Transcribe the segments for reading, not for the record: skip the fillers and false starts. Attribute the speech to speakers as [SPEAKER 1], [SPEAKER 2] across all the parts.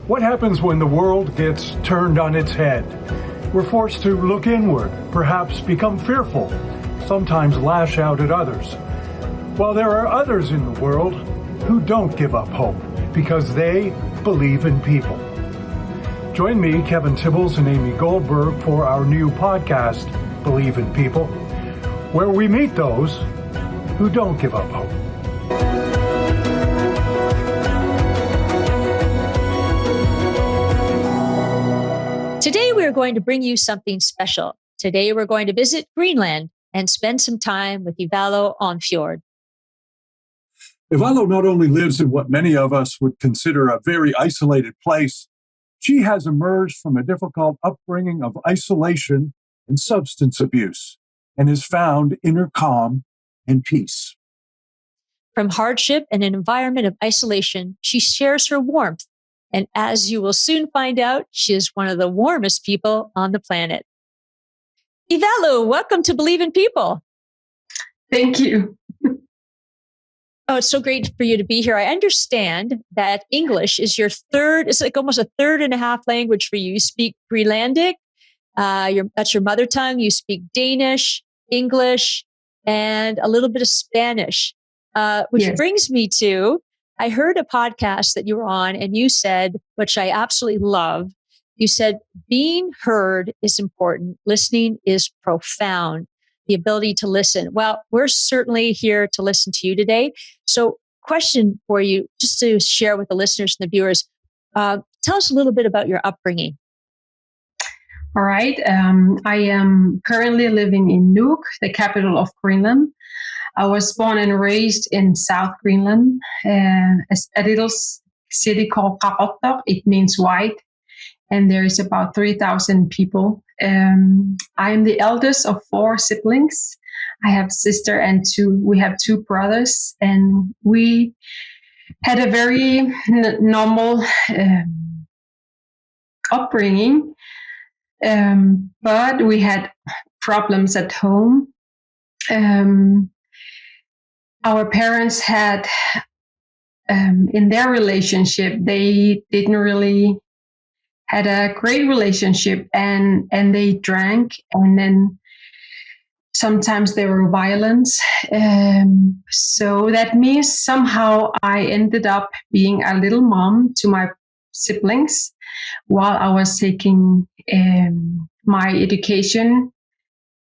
[SPEAKER 1] What happens when the world gets turned on its head? We're forced to look inward, perhaps become fearful, sometimes lash out at others. While there are others in the world who don't give up hope because they believe in people. Join me, Kevin Tibbles, and Amy Goldberg for our new podcast, Believe in People, where we meet those who don't give up hope.
[SPEAKER 2] Today, we're going to bring you something special. Today, we're going to visit Greenland and spend some time with Ivalo Arnfjord.
[SPEAKER 3] Ivalo not only lives in what many of us would consider a very isolated place, she has emerged from a difficult upbringing of isolation and substance abuse and has found inner calm and peace.
[SPEAKER 2] From hardship and an environment of isolation, she shares her warmth. And as you will soon find out, she is one of the warmest people on the planet. Ivalo, welcome to Believe in People.
[SPEAKER 4] Thank you.
[SPEAKER 2] Oh, it's so great for you to be here. I understand that English is your third, it's like almost a third and a half language for you. You speak Greenlandic, that's your mother tongue. You speak Danish, English, and a little bit of Spanish, which
[SPEAKER 4] Yes.
[SPEAKER 2] brings me to, I heard a podcast that you were on and you said, which I absolutely love, you said, being heard is important. Listening is profound. The ability to listen. Well, we're certainly here to listen to you today. So question for you, just to share with the listeners and the viewers, tell us a little bit about your upbringing.
[SPEAKER 4] All right. I am currently living in Nuuk, the capital of Greenland. I was born and raised in South Greenland, a little city called Qaqortoq. It means white, and there is about 3,000 people. I am the eldest of 4 siblings. I have a sister and we have 2 brothers, and we had a very normal upbringing, but we had problems at home. Our parents had, in their relationship, they didn't really had a great relationship, and they drank, and then sometimes there were violence. So that means somehow I ended up being a little mom to my siblings while I was taking my education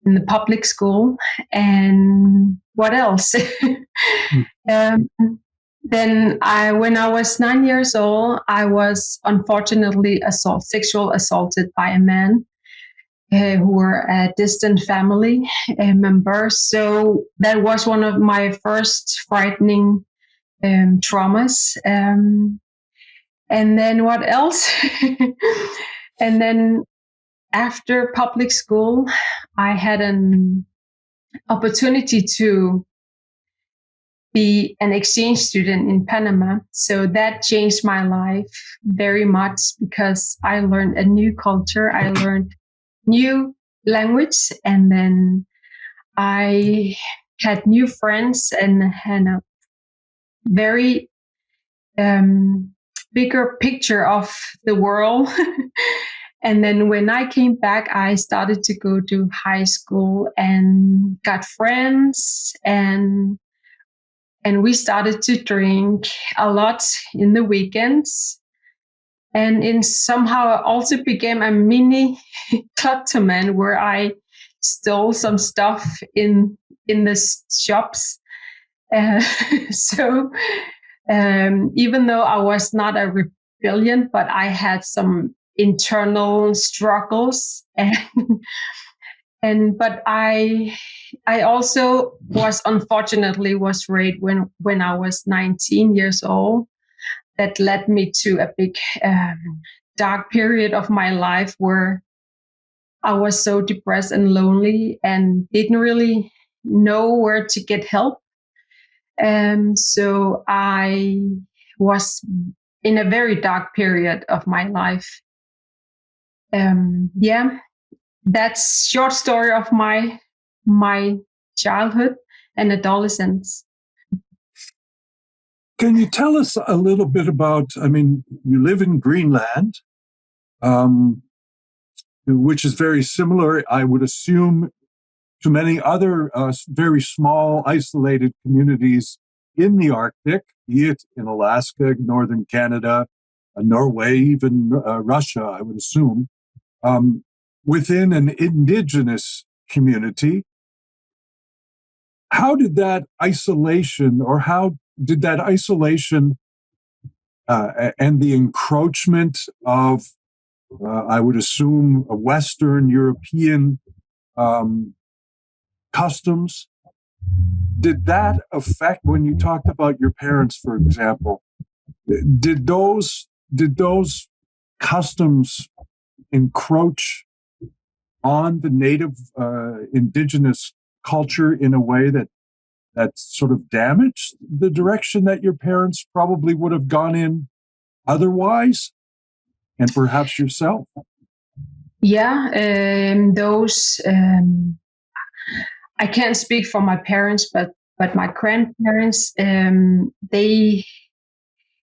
[SPEAKER 4] in the public school. And what else? Then when I was 9 years old, I was unfortunately sexual assaulted by a man who were a distant family member. So that was one of my first frightening traumas. And then what else? And then after public school, I had an opportunity to be an exchange student in Panama. So that changed my life very much because I learned a new culture. I learned new language, and then I had new friends and had a very bigger picture of the world. And then when I came back, I started to go to high school and got friends, and we started to drink a lot in the weekends. And somehow I also became a mini kleptoman where I stole some stuff in the shops. So even though I was not a rebellion, but I had some internal struggles, but I also unfortunately was raped when I was 19 years old. That led me to a big dark period of my life where I was so depressed and lonely and didn't really know where to get help. So I was in a very dark period of my life. That's short story of my childhood and adolescence.
[SPEAKER 3] Can you tell us a little bit about, I mean, you live in Greenland, which is very similar, I would assume, to many other very small, isolated communities in the Arctic, be it in Alaska, northern Canada, Norway, even Russia, I would assume, within an indigenous community. How did that isolation, and the encroachment of, I would assume, a Western European customs, did that affect, when you talked about your parents, for example, did those customs encroach on the native indigenous culture in a way that sort of damaged the direction that your parents probably would have gone in otherwise, and perhaps yourself?
[SPEAKER 4] Yeah, those. I can't speak for my parents, but my grandparents, they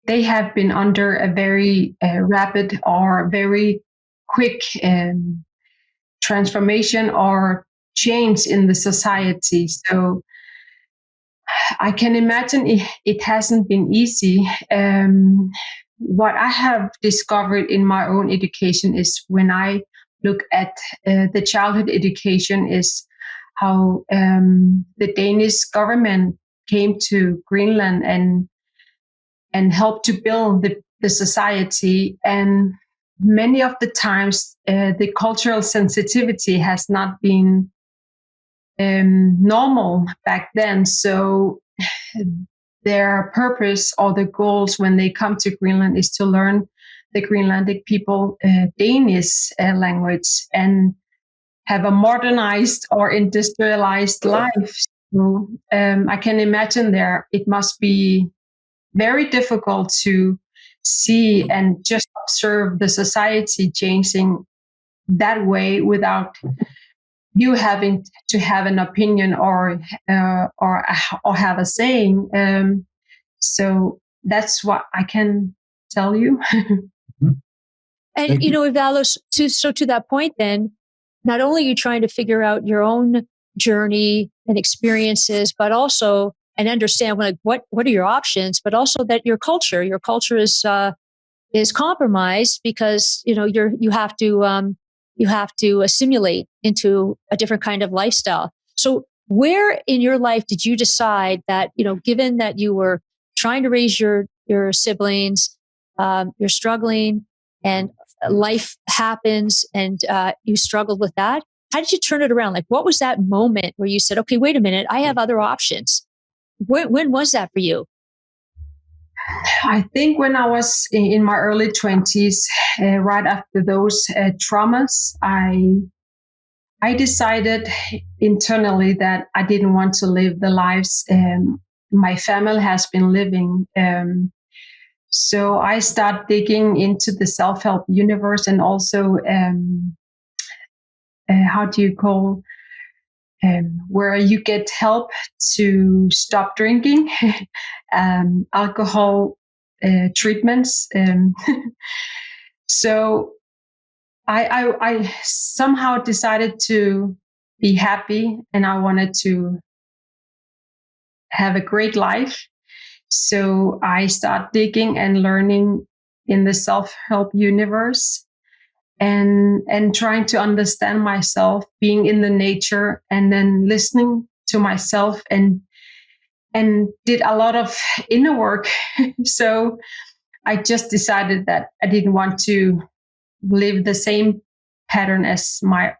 [SPEAKER 4] have been under a very rapid or very quick transformation or change in the society. So I can imagine it hasn't been easy. What I have discovered in my own education is, when I look at the childhood education, is how the Danish government came to Greenland and helped to build the society. And many of the times, the cultural sensitivity has not been normal back then. So their purpose or the goals when they come to Greenland is to learn the Greenlandic people Danish language and have a modernized or industrialized life. So I can imagine it must be very difficult to see and just observe the society changing that way without you having to have an opinion or have a saying. So that's what I can tell you.
[SPEAKER 2] And, Ivalo, to that point, then, not only are you trying to figure out your own journey and experiences, but also and understand what are your options, but also that your culture is compromised because you have to assimilate into a different kind of lifestyle. So where in your life did you decide that, given that you were trying to raise your siblings, you're struggling and life happens and you struggled with that? How did you turn it around? Like, what was that moment where you said, okay, wait a minute, I have other options? When was that for you?
[SPEAKER 4] I think when I was in my early 20s, right after those traumas, I decided internally that I didn't want to live the lives my family has been living. So I started digging into the self-help universe and also, how do you call, where you get help to stop drinking, alcohol treatments. So I somehow decided to be happy and I wanted to have a great life. So I started digging and learning in the self-help universe and trying to understand myself, being in the nature and then listening to myself and did a lot of inner work. So I just decided that I didn't want to live the same pattern as my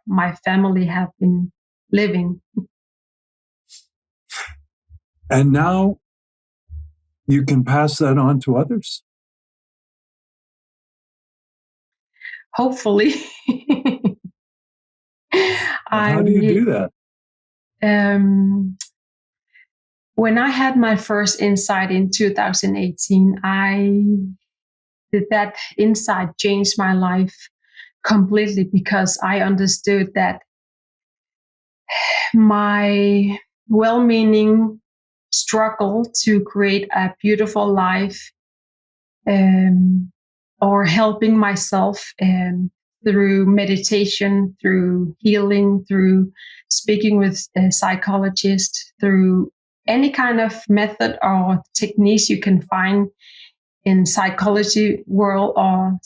[SPEAKER 4] family have been living.
[SPEAKER 3] And now you can pass that on to others?
[SPEAKER 4] Hopefully.
[SPEAKER 3] How do you do that?
[SPEAKER 4] When I had my first insight in 2018, that insight changed my life completely because I understood that my well-meaning struggle to create a beautiful life, or helping myself through meditation, through healing, through speaking with a psychologist, through any kind of method or techniques you can find in psychology world or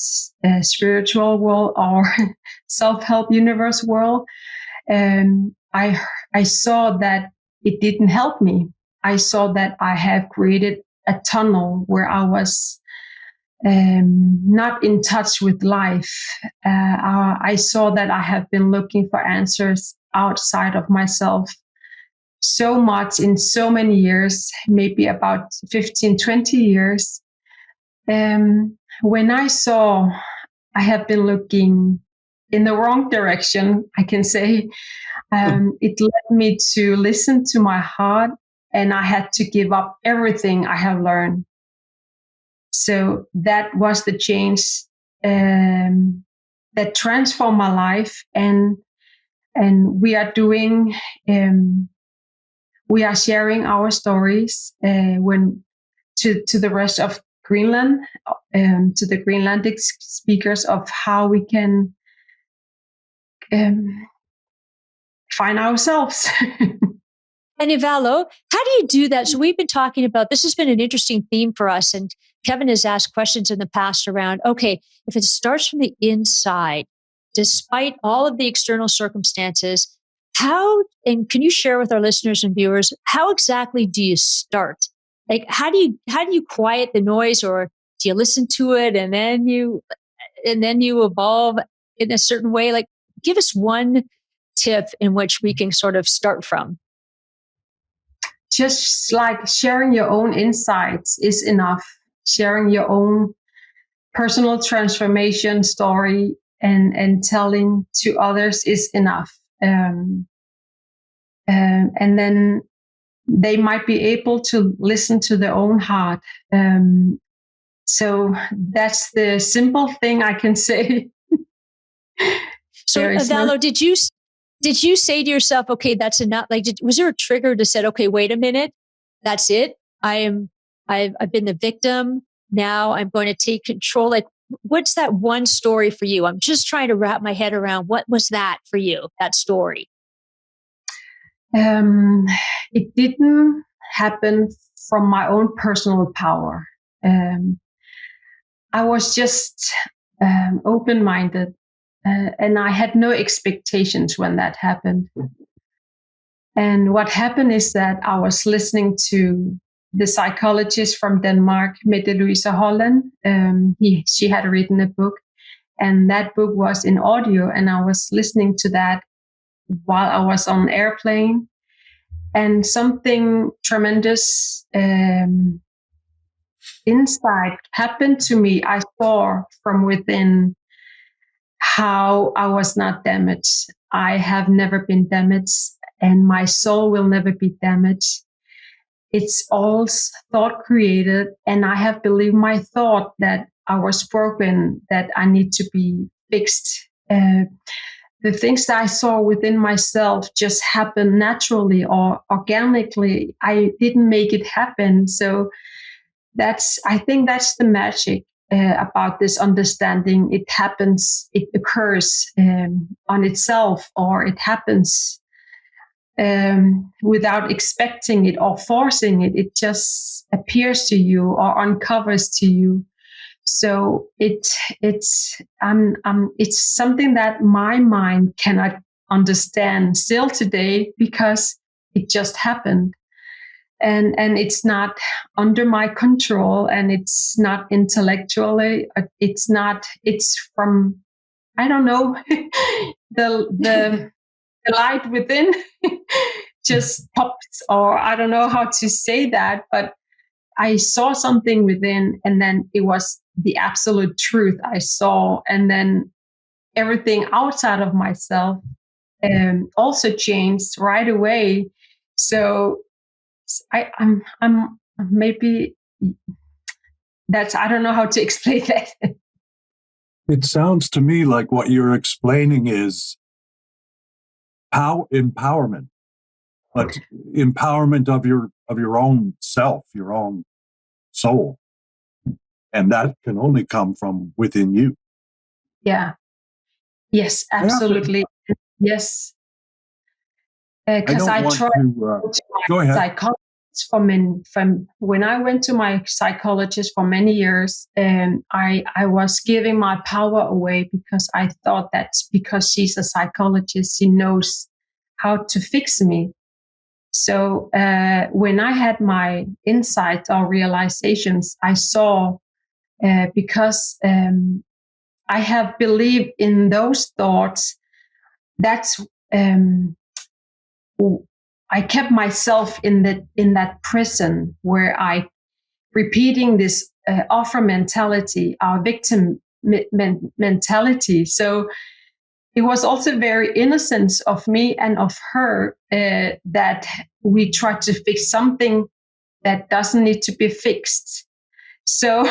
[SPEAKER 4] spiritual world or self-help universe world. I saw that it didn't help me. I saw that I have created a tunnel where I was not in touch with life. I saw that I have been looking for answers outside of myself so much in so many years, maybe about 15, 20 years. When I saw I have been looking in the wrong direction, I can say, it led me to listen to my heart, and I had to give up everything I have learned. So that was the change that transformed my life, and we are doing. We are sharing our stories when to the rest of Greenland, to the Greenlandic speakers, of how we can find ourselves.
[SPEAKER 2] And Ivalo, how do you do that? So we've been talking about, this has been an interesting theme for us. And Kevin has asked questions in the past around, okay, if it starts from the inside, despite all of the external circumstances, how, and can you share with our listeners and viewers, how exactly do you start? Like, how do you quiet the noise, or do you listen to it and then you evolve in a certain way? Like, give us one tip in which we can sort of start from.
[SPEAKER 4] Just like sharing your own insights is enough. Sharing your own personal transformation story and telling to others is enough. And then they might be able to listen to their own heart. So that's the simple thing I can say.
[SPEAKER 2] So, Ivalo, did you say to yourself, okay, that's enough? Like, was there a trigger to say, okay, wait a minute, that's it. I've been the victim. Now I'm going to take control. Like, what's that one story for you? I'm just trying to wrap my head around what was that for you, that story?
[SPEAKER 4] It didn't happen from my own personal power. I was just open-minded. And I had no expectations when that happened. And what happened is that I was listening to the psychologist from Denmark, Mette Louise Holland. She had written a book, and that book was in audio, and I was listening to that while I was on an airplane. And something tremendous insight happened to me. I saw from within how I was not damaged. I have never been damaged, and my soul will never be damaged. It's all thought created, and I have believed my thought that I was broken, that I need to be fixed. The things that I saw within myself just happened naturally or organically. I didn't make it happen. So I think that's the magic about this understanding. It happens, it occurs on itself, or it happens without expecting it or forcing it. It just appears to you or uncovers to you. So it's something that my mind cannot understand still today, because it just happened. And it's not under my control, and it's not intellectually. It's from, I don't know, the light within just pops, or I don't know how to say that, but I saw something within, and then it was the absolute truth I saw, and then everything outside of myself also changed right away. So I'm maybe that's, I don't know how to explain that.
[SPEAKER 3] It sounds to me like what you're explaining is empowerment, but empowerment of your own self, your own soul. And that can only come from within you.
[SPEAKER 4] Yeah. Yes, absolutely. Yes.
[SPEAKER 3] I
[SPEAKER 4] Because
[SPEAKER 3] don't
[SPEAKER 4] I
[SPEAKER 3] want
[SPEAKER 4] tried
[SPEAKER 3] to,
[SPEAKER 4] to
[SPEAKER 3] go
[SPEAKER 4] my
[SPEAKER 3] ahead.
[SPEAKER 4] psychologist from when I went to my psychologist for many years, and I was giving my power away because I thought that's because she's a psychologist, she knows how to fix me. So when I had my insights or realizations, I saw because I have believed in those thoughts. That's I kept myself in that prison where I repeating this offer mentality, our victim mentality. So it was also very innocent of me and of her that we tried to fix something that doesn't need to be fixed. So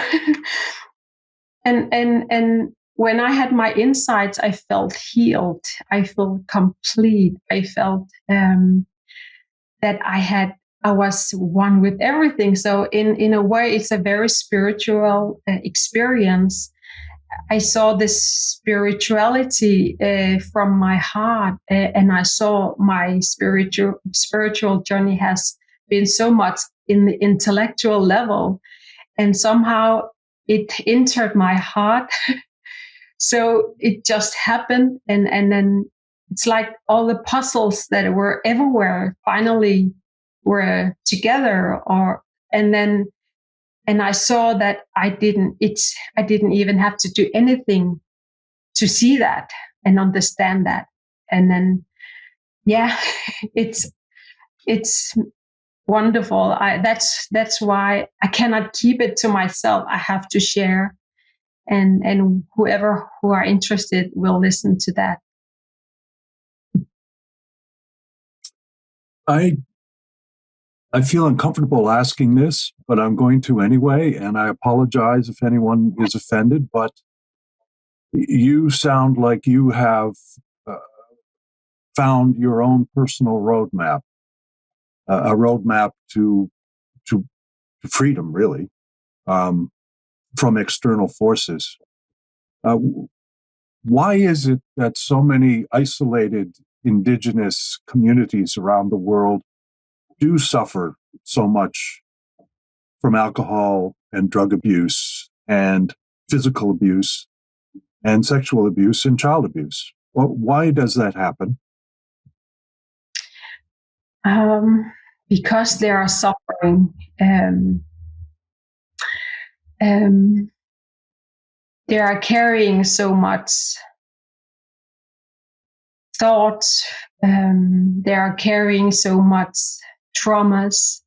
[SPEAKER 4] and when I had my insights, I felt healed. I felt complete. I felt that I was one with everything. So in a way, it's a very spiritual experience. I saw this spirituality from my heart, and I saw my spiritual journey has been so much in the intellectual level, and somehow it entered my heart. So it just happened, and then it's like all the puzzles that were everywhere finally were together, and I saw that I didn't even have to do anything to see that and understand that. And then yeah, it's wonderful. That's why I cannot keep it to myself. I have to share, and whoever who are interested will listen to that.
[SPEAKER 3] I feel uncomfortable asking this, but I'm going to anyway, and I apologize if anyone is offended, but you sound like you have found your own personal roadmap, a roadmap to freedom, really, from external forces. Why is it that so many isolated indigenous communities around the world do suffer so much from alcohol and drug abuse and physical abuse and sexual abuse and child abuse? Well, why does that happen?
[SPEAKER 4] Because they are suffering. They are carrying so much thoughts. They are carrying so much traumas,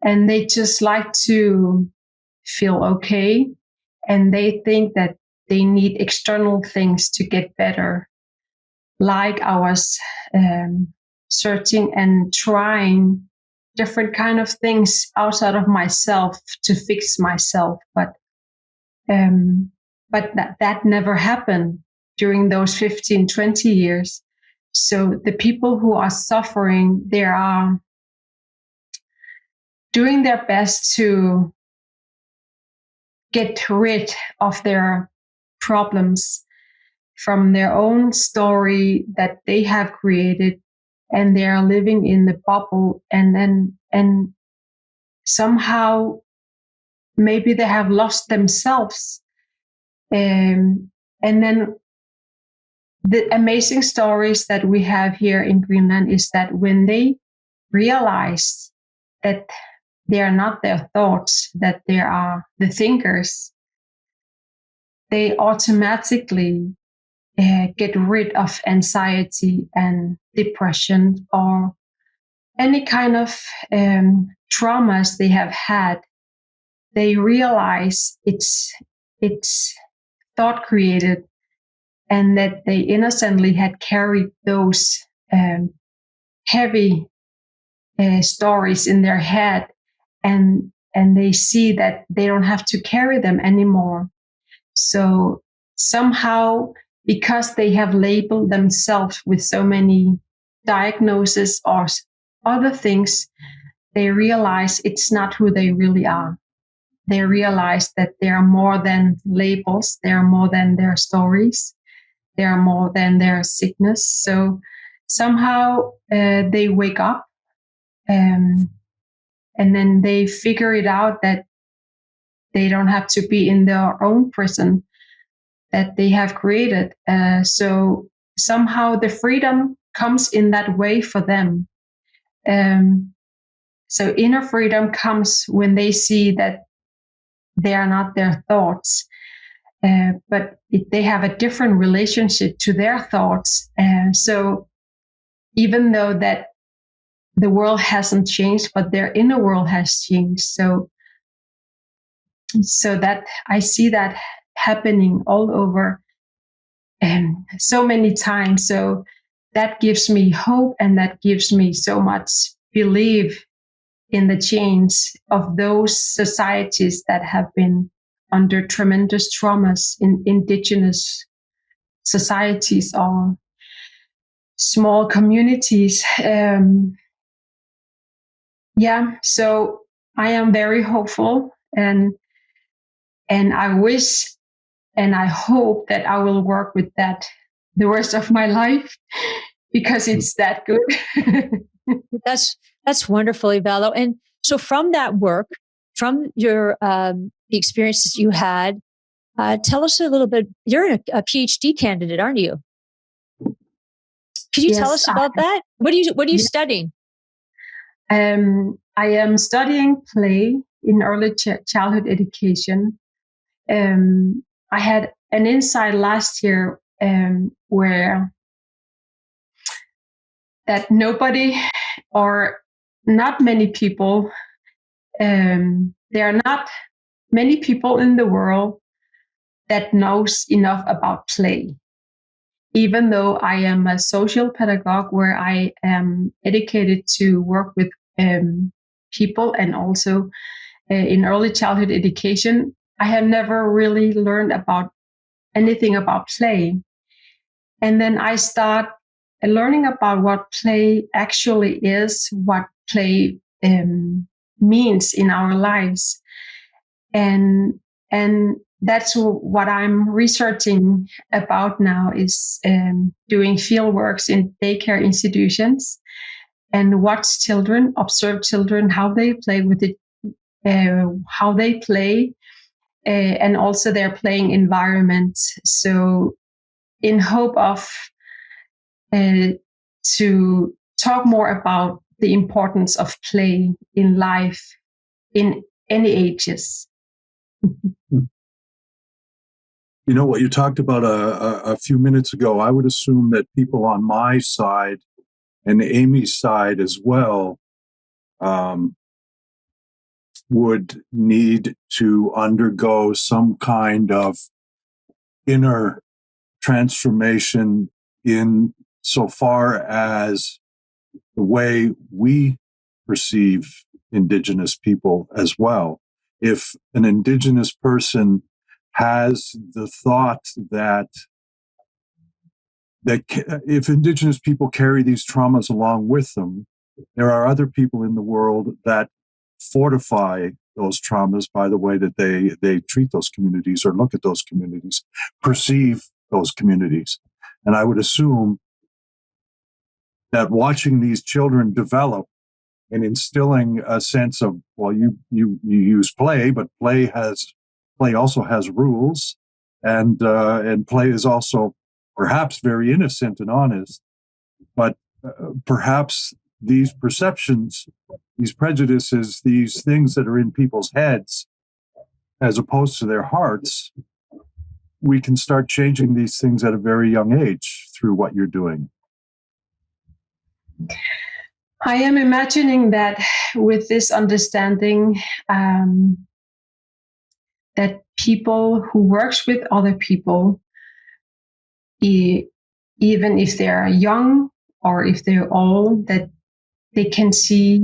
[SPEAKER 4] and they just like to feel okay. And they think that they need external things to get better. Like I was searching and trying different kind of things outside of myself to fix myself, but that never happened during those 15, 20 years. So the people who are suffering, they are doing their best to get rid of their problems from their own story that they have created, and they are living in the bubble, and somehow maybe they have lost themselves. And then the amazing stories that we have here in Greenland is that when they realize that they are not their thoughts, that they are the thinkers, they automatically get rid of anxiety and depression or any kind of traumas they have had. They realize it's thought created, and that they innocently had carried those heavy stories in their head, and they see that they don't have to carry them anymore. So somehow, because they have labeled themselves with so many diagnoses or other things, they realize it's not who they really are. They realize that they are more than labels, they are more than their stories, they are more than their sickness. So somehow they wake up, and then they figure it out that they don't have to be in their own prison that they have created. So somehow the freedom comes in that way for them. So inner freedom comes when they see that they are not their thoughts, but they have a different relationship to their thoughts. So even though that the world hasn't changed, but their inner world has changed. So that I see that happening all over, so many times. So that gives me hope, and that gives me so much belief in the change of those societies that have been under tremendous traumas in indigenous societies or small communities. So I am very hopeful, and I wish and I hope that I will work with that the rest of my life, because it's that good.
[SPEAKER 2] That's wonderful, Ivalo. And so from that work, from your the experiences you had, tell us a little bit. You're a PhD candidate, aren't you? Could you tell us about that? What are you studying?
[SPEAKER 4] I am studying play in early childhood education. I had an insight last year where that nobody or not many people, there are not many people in the world that knows enough about play. Even though I am a social pedagogue where I am educated to work with people and also in early childhood education, I have never really learned about anything about play. And then I start learning about what play actually is, what play means in our lives. And that's what I'm researching about now, is doing field works in daycare institutions and watch children, observe children, how they play with it, how they play, and also their playing environment. So in hope of to talk more about the importance of play in life in any ages.
[SPEAKER 3] You know what you talked about a few minutes ago, I would assume that people on my side and Amy's side as well would need to undergo some kind of inner transformation in so far as the way we perceive Indigenous people as well. If an Indigenous person has the thought that if Indigenous people carry these traumas along with them, there are other people in the world that fortify those traumas by the way that they treat those communities or look at those communities, perceive those communities. And I would assume that watching these children develop and instilling a sense of, well, you use play, but play also has rules, and play is also perhaps very innocent and honest, but perhaps these perceptions, these prejudices, these things that are in people's heads as opposed to their hearts, we can start changing these things at a very young age through what you're doing.
[SPEAKER 4] I am imagining that with this understanding, that people who works with other people, even if they are young or if they're old, that they can see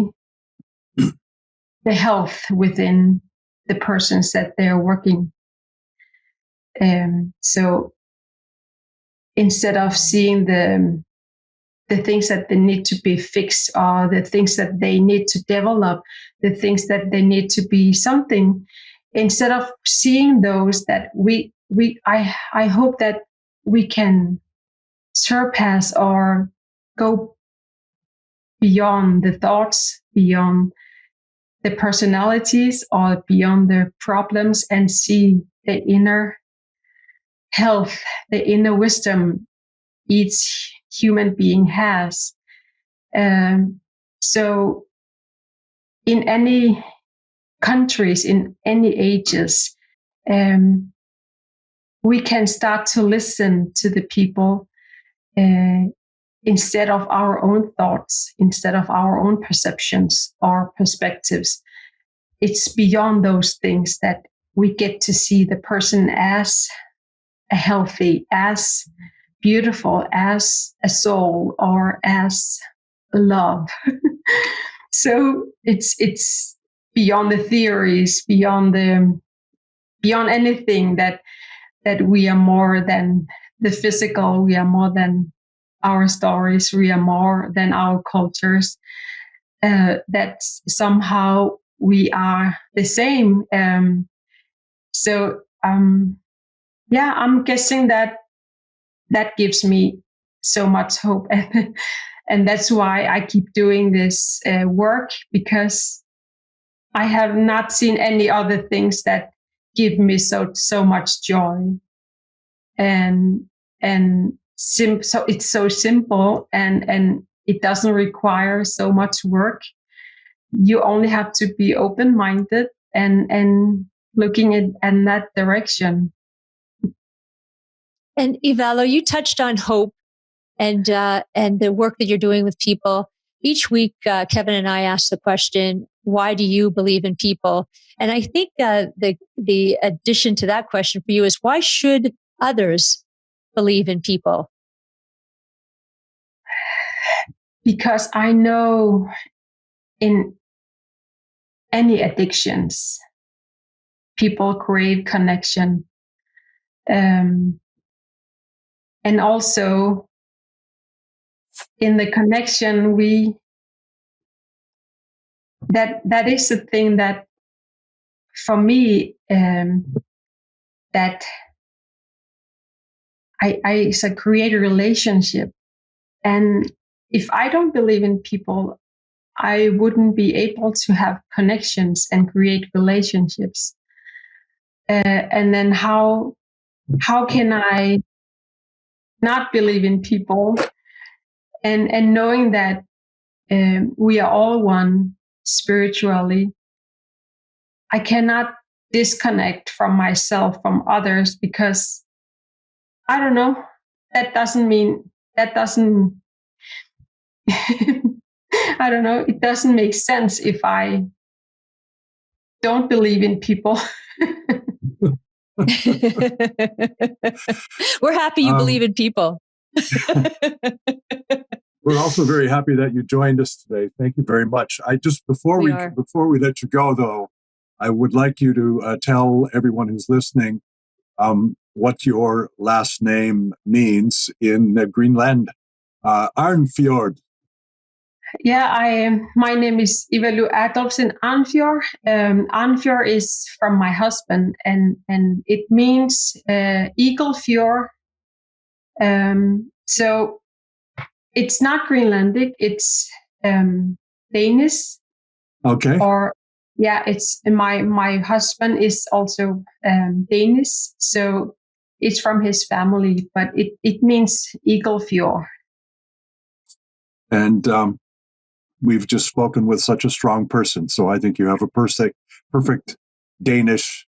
[SPEAKER 4] the health within the persons that they're working. So instead of seeing the the things that they need to be fixed, or the things that they need to develop, the things that they need to be something. Instead of seeing those, that I hope that we can surpass or go beyond the thoughts, beyond the personalities, or beyond the problems, and see the inner health, the inner wisdom each human being has. So in any countries, in any ages, we can start to listen to the people instead of our own thoughts, instead of our own perceptions or perspectives. It's beyond those things that we get to see the person as a healthy, as beautiful, as a soul, or as love. So it's beyond the theories, beyond anything, that we are more than the physical, we are more than our stories, we are more than our cultures, that somehow we are the same. I'm guessing that gives me so much hope. And that's why I keep doing this work, because I have not seen any other things that give me so much joy. So it's so simple, and it doesn't require so much work. You only have to be open-minded and looking in that direction.
[SPEAKER 2] And Ivalo, you touched on hope and the work that you're doing with people. Each week, Kevin and I ask the question, why do you believe in people? And I think the addition to that question for you is, why should others believe in people?
[SPEAKER 4] Because I know in any addictions, people crave connection. And also in the connection, that is the thing that for me, that I create a relationship. And if I don't believe in people, I wouldn't be able to have connections and create relationships. And then how can I not believe in people, and knowing that we are all one spiritually? I cannot disconnect from myself, from others, because I don't know, that doesn't I don't know, it doesn't make sense if I don't believe in people.
[SPEAKER 2] We're happy you believe in people.
[SPEAKER 3] We're also very happy that you joined us today. Thank you very much. Before we let you go, though, I would like you to tell everyone who's listening what your last name means in Greenland. Arnfjord.
[SPEAKER 4] Yeah, my name is Ivalo Arnfjord. Arnfjord is from my husband, and it means eagle fjord. So it's not Greenlandic, it's Danish.
[SPEAKER 3] Okay.
[SPEAKER 4] Or it's my husband is also Danish, so it's from his family, but it means eagle fjord.
[SPEAKER 3] And we've just spoken with such a strong person, so I think you have a perfect Danish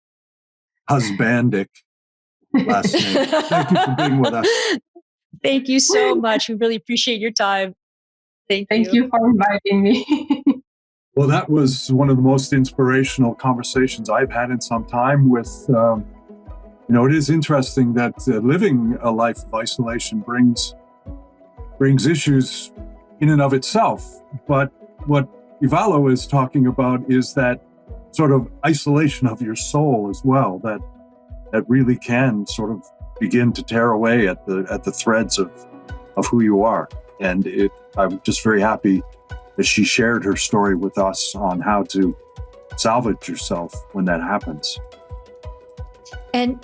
[SPEAKER 3] husbandic last name. Thank you for being with us.
[SPEAKER 2] Thank you so much. We really appreciate your time.
[SPEAKER 4] Thank you for inviting me.
[SPEAKER 3] Well, that was one of the most inspirational conversations I've had in some time with, it is interesting that living a life of isolation brings issues in and of itself. But what Ivalo is talking about is that sort of isolation of your soul as well, that really can sort of begin to tear away at the threads of who you are. And I'm just very happy that she shared her story with us on how to salvage yourself when that happens.
[SPEAKER 2] And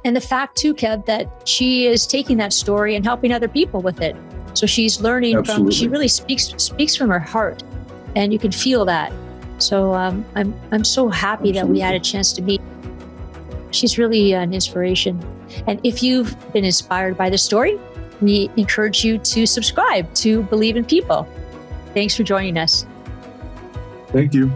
[SPEAKER 2] the fact too, Kev, that she is taking that story and helping other people with it. So she's learning
[SPEAKER 3] Absolutely.
[SPEAKER 2] she really speaks from her heart, and you can feel that. So I'm so happy that we had a chance to meet. She's really an inspiration. And if you've been inspired by the story, we encourage you to subscribe to Believe in People. Thanks for joining us.
[SPEAKER 3] Thank you.